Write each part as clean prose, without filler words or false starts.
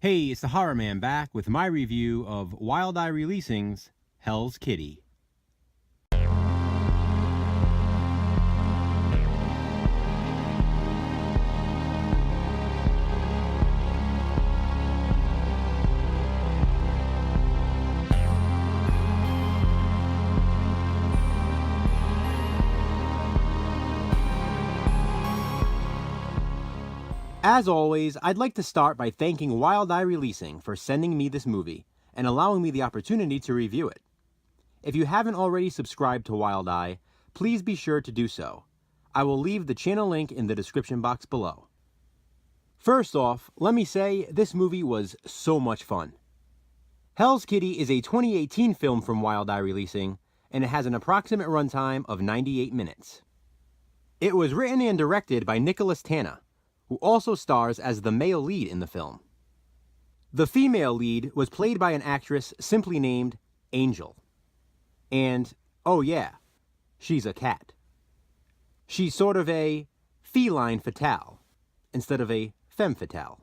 Hey, it's the Horror Man back with my review of Wild Eye Releasing's Hell's Kitty. As always, I'd like to start by thanking Wild Eye Releasing for sending me this movie and allowing me the opportunity to review it. If you haven't already subscribed to Wild Eye, please be sure to do so. I will leave the channel link in the description box below. First off, let me say this movie was so much fun. Hell's Kitty is a 2018 film from Wild Eye Releasing, and it has an approximate runtime of 98 minutes. It was written and directed by Nicholas Tanna, who also stars as the male lead in the film. The female lead was played by an actress simply named Angel. And, oh yeah, she's a cat. She's sort of a feline fatale, instead of a femme fatale.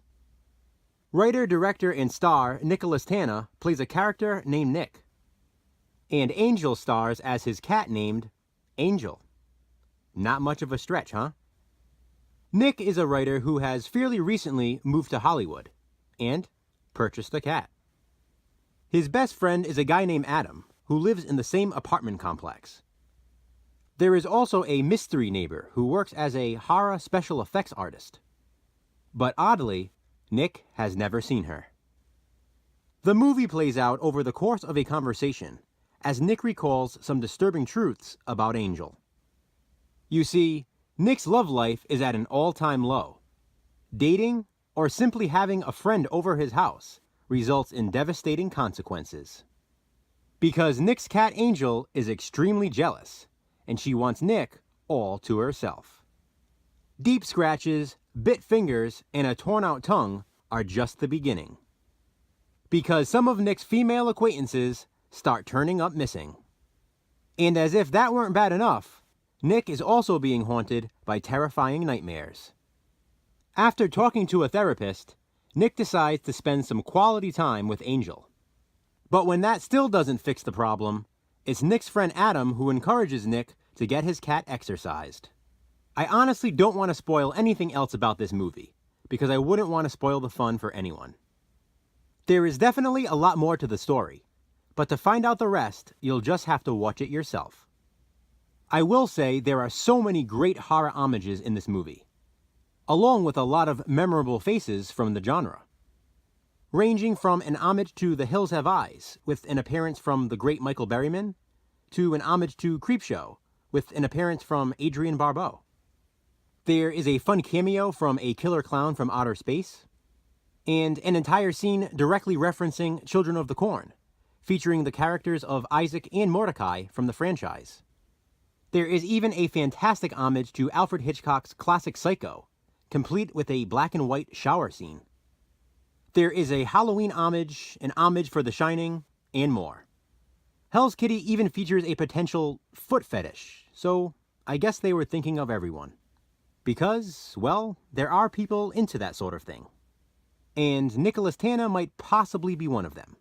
Writer, director, and star Nicholas Tanna plays a character named Nick. And Angel stars as his cat named Angel. Not much of a stretch, huh? Nick is a writer who has fairly recently moved to Hollywood and purchased a cat. His best friend is a guy named Adam who lives in the same apartment complex. There is also a mystery neighbor who works as a horror special effects artist. But oddly, Nick has never seen her. The movie plays out over the course of a conversation as Nick recalls some disturbing truths about Angel. You see, Nick's love life is at an all-time low. Dating, or simply having a friend over his house, results in devastating consequences. Because Nick's cat Angel is extremely jealous, and she wants Nick all to herself. Deep scratches, bit fingers, and a torn-out tongue are just the beginning. Because some of Nick's female acquaintances start turning up missing. And as if that weren't bad enough, Nick is also being haunted by terrifying nightmares. After talking to a therapist, Nick decides to spend some quality time with Angel. But when that still doesn't fix the problem, it's Nick's friend Adam who encourages Nick to get his cat exercised. I honestly don't want to spoil anything else about this movie, because I wouldn't want to spoil the fun for anyone. There is definitely a lot more to the story, but to find out the rest, you'll just have to watch it yourself. I will say there are so many great horror homages in this movie, along with a lot of memorable faces from the genre. Ranging from an homage to The Hills Have Eyes, with an appearance from the great Michael Berryman, to an homage to Creepshow, with an appearance from Adrienne Barbeau. There is a fun cameo from a killer clown from outer space, and an entire scene directly referencing Children of the Corn, featuring the characters of Isaac and Mordecai from the franchise. There is even a fantastic homage to Alfred Hitchcock's classic Psycho, complete with a black and white shower scene. There is a Halloween homage, an homage for The Shining, and more. Hell's Kitty even features a potential foot fetish, so I guess they were thinking of everyone. Because, well, there are people into that sort of thing. And Nicholas Tanna might possibly be one of them.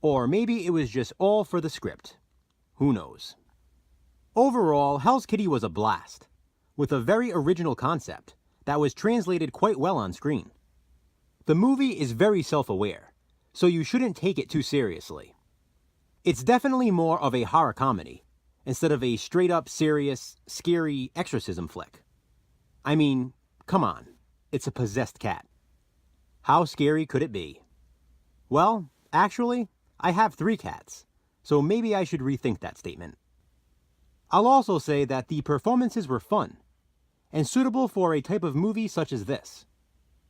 Or maybe it was just all for the script. Who knows? Overall, Hell's Kitty was a blast, with a very original concept that was translated quite well on screen. The movie is very self-aware, so you shouldn't take it too seriously. It's definitely more of a horror comedy, instead of a straight-up serious, scary exorcism flick. I mean, come on, it's a possessed cat. How scary could it be? Well, actually, I have 3 cats, so maybe I should rethink that statement. I'll also say that the performances were fun, and suitable for a type of movie such as this.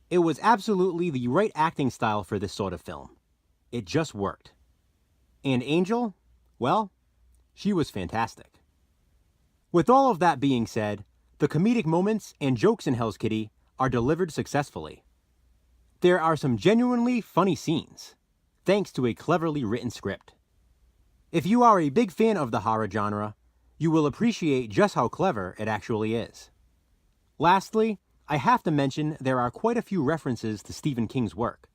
It was absolutely the right acting style for this sort of film. It just worked. And Angel? Well, she was fantastic. With all of that being said, the comedic moments and jokes in Hell's Kitty are delivered successfully. There are some genuinely funny scenes, thanks to a cleverly written script. If you are a big fan of the horror genre, you will appreciate just how clever it actually is. Lastly, I have to mention there are quite a few references to Stephen King's work,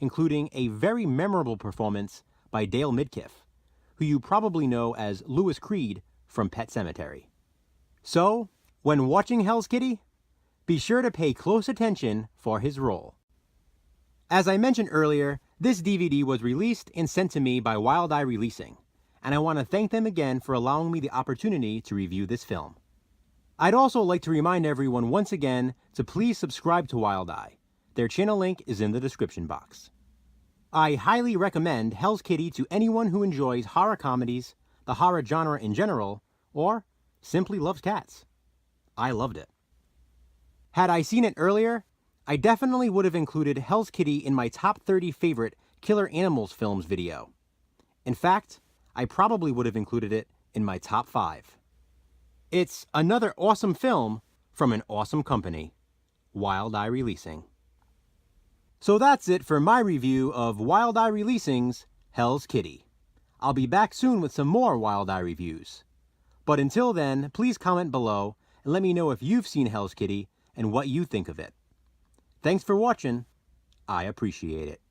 including a very memorable performance by Dale Midkiff, who you probably know as Louis Creed from Pet Sematary. So, when watching Hell's Kitty, be sure to pay close attention for his role. As I mentioned earlier, this DVD was released and sent to me by Wild Eye Releasing, and I want to thank them again for allowing me the opportunity to review this film. I'd also like to remind everyone once again to please subscribe to Wild Eye. Their channel link is in the description box. I highly recommend Hell's Kitty to anyone who enjoys horror comedies, the horror genre in general, or simply loves cats. I loved it. Had I seen it earlier, I definitely would have included Hell's Kitty in my top 30 favorite killer animals films video. In fact, I probably would have included it in my top 5. It's another awesome film from an awesome company, Wild Eye Releasing. So that's it for my review of Wild Eye Releasing's Hell's Kitty. I'll be back soon with some more Wild Eye reviews. But until then, please comment below and let me know if you've seen Hell's Kitty and what you think of it. Thanks for watching. I appreciate it.